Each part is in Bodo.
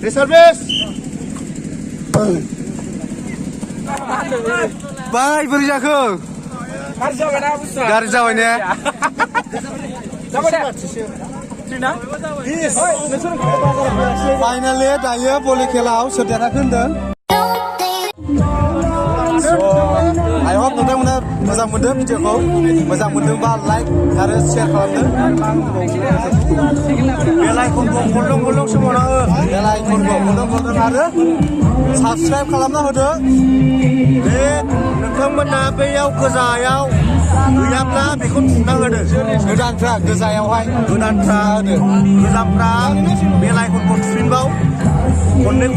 Reservis. Baik berjago. Garis jauh ini. Finally, dayo boleh kelau saudara kendeng. I hope nonton moजां मोनदों भिडिअखौ मोजां मोनदोंबा लाइक आरो शेयार खालामदो बेल आइकनखौ गल्डं सोमावना हो बेल आइकनखौ गल्डं आरो साबस्क्राइब खालामना होदो बे नोंथांमोना बेयाव गोजायाव गैयाब्ला बेखौ थुना होदो गोदानफ्रा गोजायावहाय गोदानफ्रा होदो गोजामफ्रा बेल आइकनखौ थुफिनबाव खननै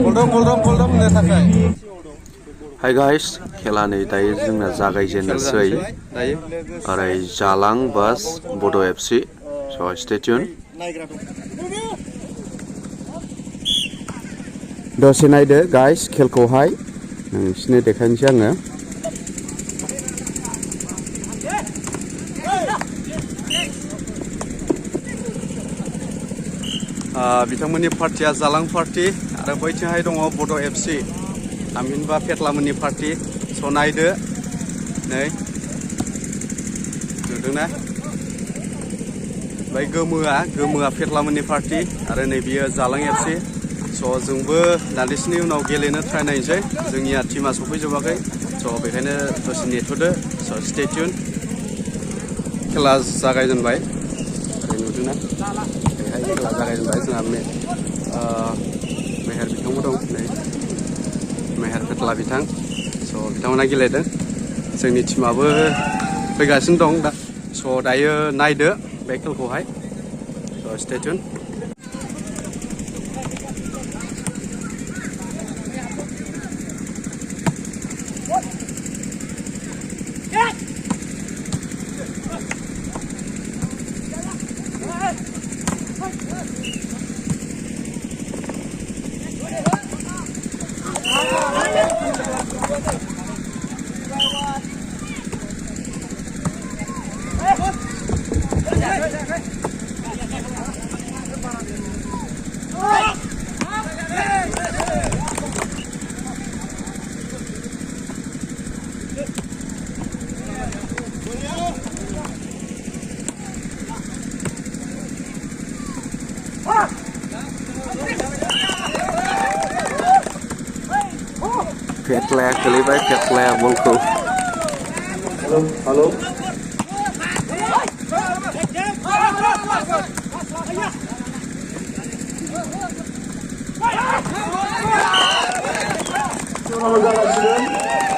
गल्डं होनो थाखाय Hi guys, खेला नै दायो जोंना जागायजेननोसै ओरै जालां बास बड' FC so stay tuned दसे नायदो गाइस खेलखौहाय नोंसिनो देखायनोसै आङो बिथांमोननि पार्टिया जालां पार्टि आरो बैथिंहाय दङ बड' FC थामहिनबा फेटलामोननि पार्टि स' नायदो नै नुदोंना ओमफ्राय गोमोआ फेटलामोननि पार्टि आरो नै बियो जालां FC स' जोंबो दान्दिसेनि उनाव गेलेनो ट्राइ नायनोसै जोंनिया टिमा सफैजोबाखै स' बेखायनो दसे नेथ'दो स' स्टे टिउन खेला जागायजेनबाय ओरै नुदोंना बेहाय खेला जागायजेनबाय जोंहा मेहेर बिथांबो दं नै मेहेर फेटला बिथां स' बिथांमोना गेलेदों जोंनि टिमाबो फैगासिनो दं दा स' दायो नायदो बे खेलखौहाय स' stay tune Fetlaya kelibay Fetlaya bolku. Halo.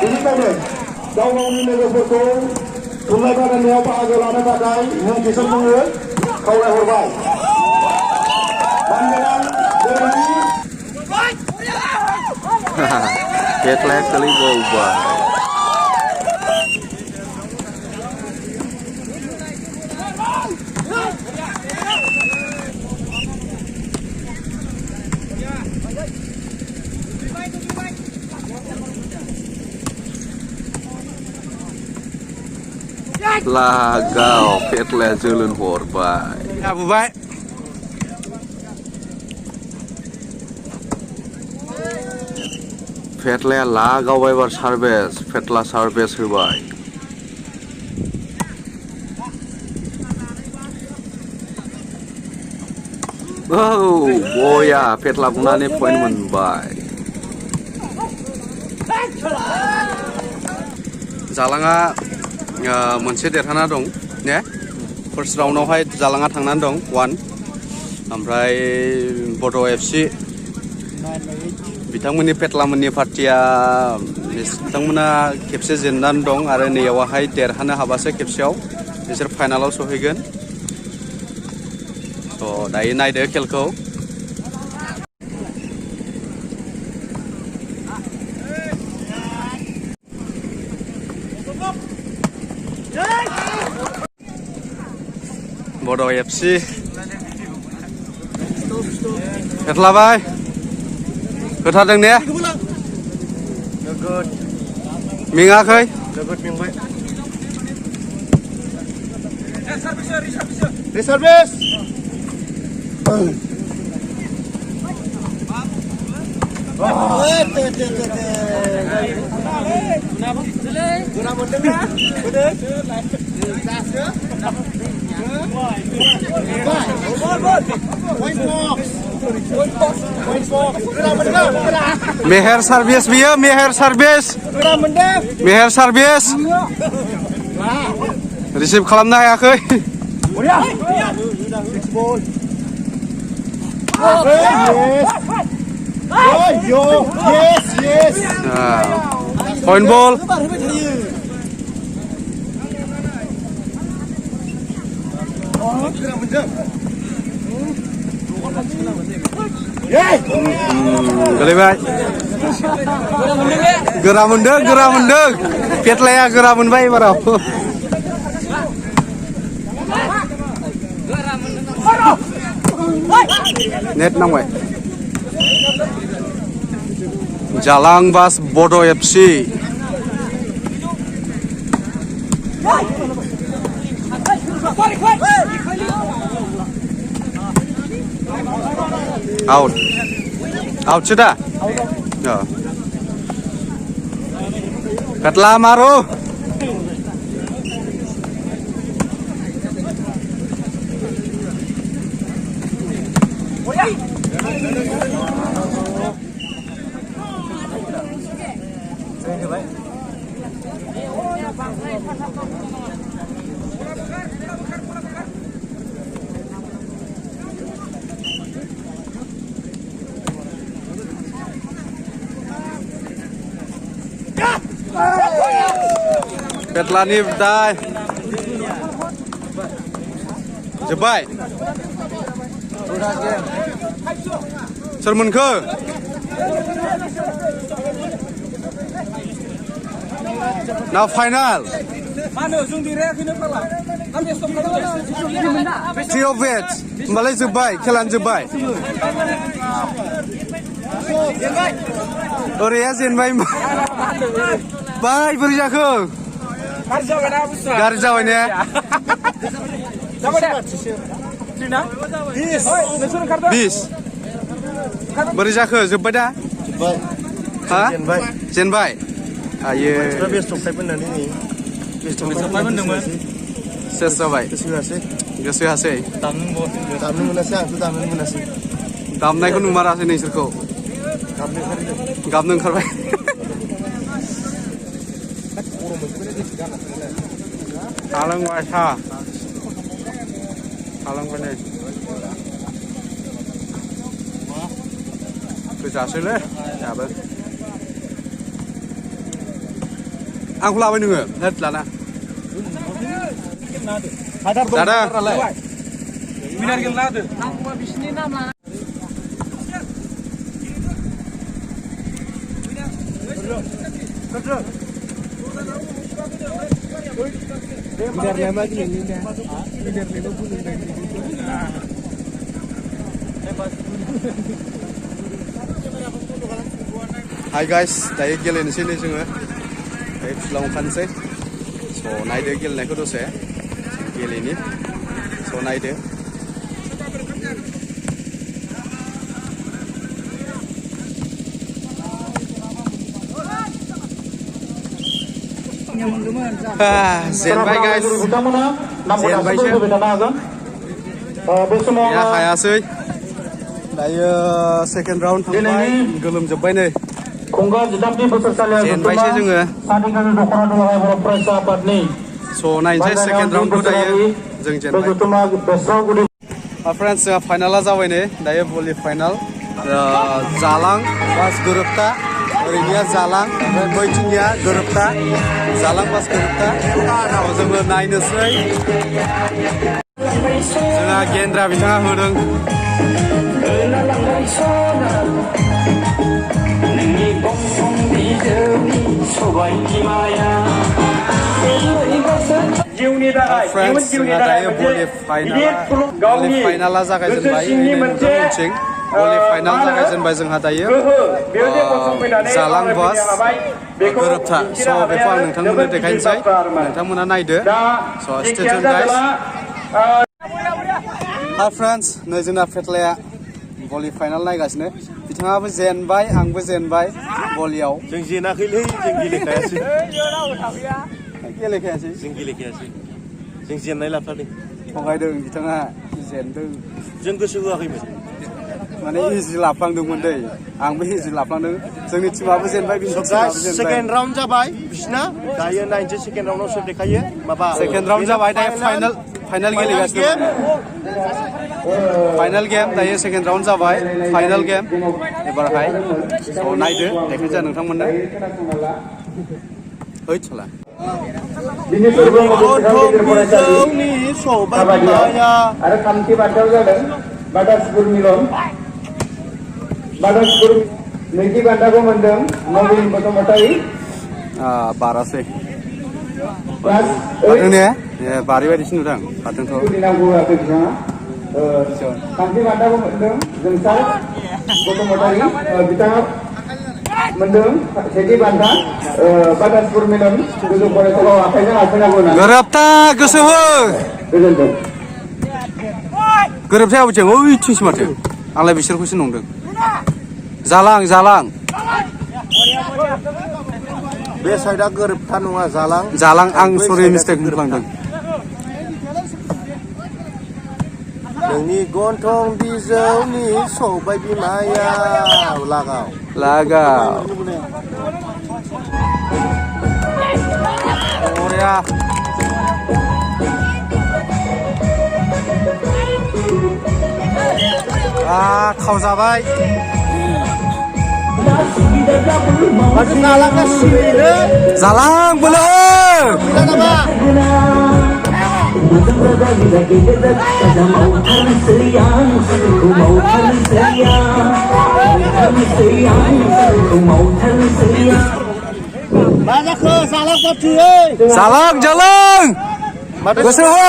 Beनिखायनो गाव गावनि लोगोफोरखौ थुनलाइ बादायनायाव बाहागो लानो थाखाय मुं थिसननो खावलायहरबाय Fetlaya kelibay Lagau Fetlaya julun horbai. Ya bubai. Fetlaya lagau bar service Fetla service hobai. Oh, boya Fetla bunane point मोनबाय. जालाङा मोनसे देरहाना दं ने फार्स्ट राउन्डआवहाय जालाङा थांनानै दं 1 ओमफ्राय बड' FC बिथांमोननि फेटलामोननि पार्टिया बिथांमोना खेबसे जेननानै दं आरो नैयावहाय देरहानो हाबासो खेबसेयाव बिसोर फाइनालाव सहैगोन स' दायो नायदो खेलखौ बड' FC फेटलाबाय होथारदों ने मेङाखै Reservis. Meher service biya, Meher service. Meher service. Receive खालामनो हायाखै. Point ball. Goलैबाय. गोरा मोनदों. पेटलाया गोरा मोनबाय एबाराव. नेट नांबाय. जालां बास बड' FC. Out. Out sudah. Ya. Katla maru. Petlani die. Jebai. Soर मोनखो? Now final. Three of it. Malay जोब्बाय, खेलान जोब्बाय. ओरैया जेनबाय. बाय बोरै जाखो? गारि जाबाय ने? बिस. बोरै जाखो? जोब्बाय दा? हा? जेनबाय. आयो. सेस जाबाय. गोसो होआसै. दामनायखौ नुमारासै नोंसोरखौ. गाबनो ओंखारबाय. थालांबाय सा. थालांबाय नै. गोजासैलै दाबो. आंखौ लाबाय नोङो? हेद लाना. दादा. Minar गेलेना होदो. Hi guys, dayo गेलेनोसै नै जोङो. दायो फिल्डआव ओंखारनोसै. स' नायदो गेलेनायखौ दसे. गेलेनि. स' नायदो. जेनबाय गाइस. जेनबायसो. या हायासै. दायो सेकेन्ड राउन्ड थांबाय. गोलोमजोब्बाय नै. जेनबायसो जोङो. स' नायनोसै सेकेन्ड राउन्डखौ दायो जों जेनबाय. फ्रेन्ड्स जोंहा फाइनाला जाबाय नै. दायो भलि फाइनाल. जालां बास गोरोबथा. ओरैनिया जालां ओमफ्राय बैथिंनिया गोरोबथा. जालां बास गोरोबथा. जोङो नायनोसै. जोंहा गेन्द्रा बिथाङा होदों. Friends, जोंहा दायो भलि फाइनाला जागायजेनबाय. भलि फाइनाल जागायजेनबाय जोंहा दायो. जालां बास गोरोबथा. स' बेखौ आं नोंथांमोननो देखायनोसै. नोंथांमोना नायदो. स' स्टे टिउन गाइस. हाय फ्रेन्ड्स, नै जोंना फेटलाया भलि फाइनाल नायगासिनो बिथाङाबो जेनबाय आंबो जेनबाय भलियाव जों जेनाखैलै जों गेलेखायासै गेलेखायासै जों जेननाय लाफादों थगायदों बिथाङा जेनदों जों गोसो होआखैमोन माने इजि लाफ्लांदोंमोन दै आंबो इजि लाफ्लांदों जोंनि टिमाबो जेनबाय बिनि टिमाबो जेनबाय सेकेन्ड राउन्ड जाबाय बिसिना दायो नायनोसै सेकेन्ड राउन्डआव सोर देखायो माबा सेकेन्ड राउन्ड जाबाय दायो फाइनाल गेलेगासिनो फाइनाल गेम दायो सेकेन्ड राउन्ड जाबाय फाइनाल गेम एबारहाय नायदो देखायजा नोंथांमोननो ओइ साला गन्थंनि सौबाया आरो थामथि बान्थायाव जादों बादासपुर मिलन बादासपुर नैथि बान्थाखौ मोनदों नवीन बसुमतारी बारासै क्लास बारदों ने बारि बायदिसो नुदों बारदोंथ' नांगौ होआखै बिथाङा थामथि बान्थाखौ मोनदों जोंसार बसुमतारी बिथाङा मोनदों सेथि बान्था बादासपुर मिलन गोजौ फरायसालियाव आखाइजों आखिनांगौ होननानै गोरोबथा गोसो हो गोजोनथों गोरोबथाया अबेथिं ओइथिंसो माथो आंलाय बिसोरखौसो नंदों जालां बे साइडआ गोरोबथा नङा जालां आं सरि मिस्टेक होफ्लांदों नोंनि गन्थं बिजौनि सबाय बिमाया लागाव बरिया खावजाबाय जालां बोलो जालां गोसो हो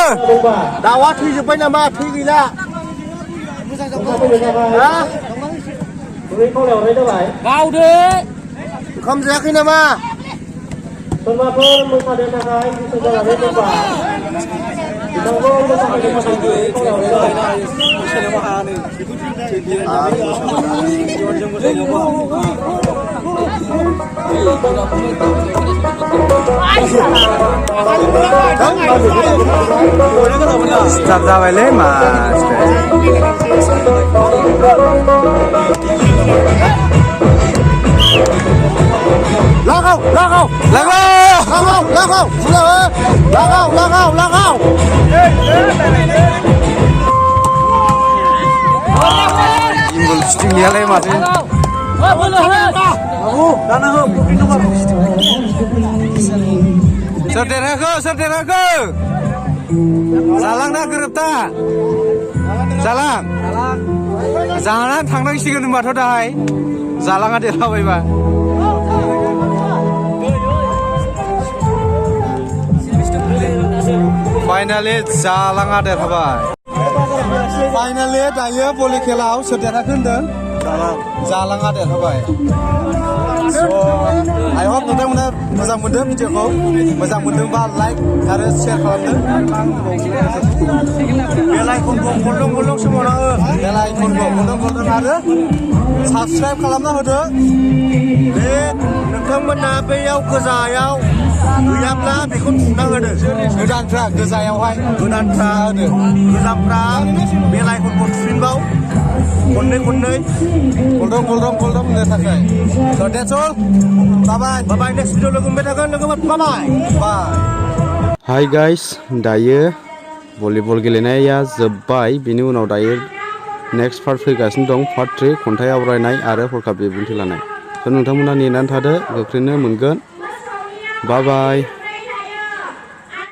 दाउआ थैजोब्बाय नामा थै गैला गावदो ओंखाम जायाखै नामा सोरबाफोर मोसानो थाखाय गोसो जानानै दंबा बिथांखौ मोसानो स्टार्ट जाबायलै मास लागाव इमबल फिटिंनियालाय माथो सोर देरहाखो जालां ना गोरोबथा जानानै थांनांसिगोन होनबाथ' दाहाय जालाङा देरहाबायबा फाइनालि जालाङा देरहाबाय फाइनालि दायो भलि खेलाव सोर देरहाखो होनदों जालाङा देरहाबाय आइ हप नोंथांमोना मोजां मोनदों भिडिअखौ मोजां मोनदोंबा लाइक आरो शेयार खालामदो बेल आइकनखौ गल्डन सोमावना हो बेल आइकनखौ गल्डन आरो साबस्क्राइब खालामना होदो बे नोंथांमोना बैयाव गोजायाव गैयाब्ला बेखौ थुना होदो गोदानफ्रा गोजायावहाय गोदानफ्रा होदो गोजामफ्रा बेल आइकनखौ थुफिनबाव खननै गल्डन होनो थाखाय so that's all bye next video लोगो मोनबाय थागोन लोगोफोर बाय हाय गाइस दायो भलिबल गेलेनाया जोब्बाय बिनि उनाव दायो नेक्स्ट पार्ट फैगासिनो दं पार्ट 3 खन्थाइ आवरायनाय आरो हरखाब बिबुंथि लानाय स' नोंथांमोना नेनानै थादो गोख्रैनो मोनगोन बाय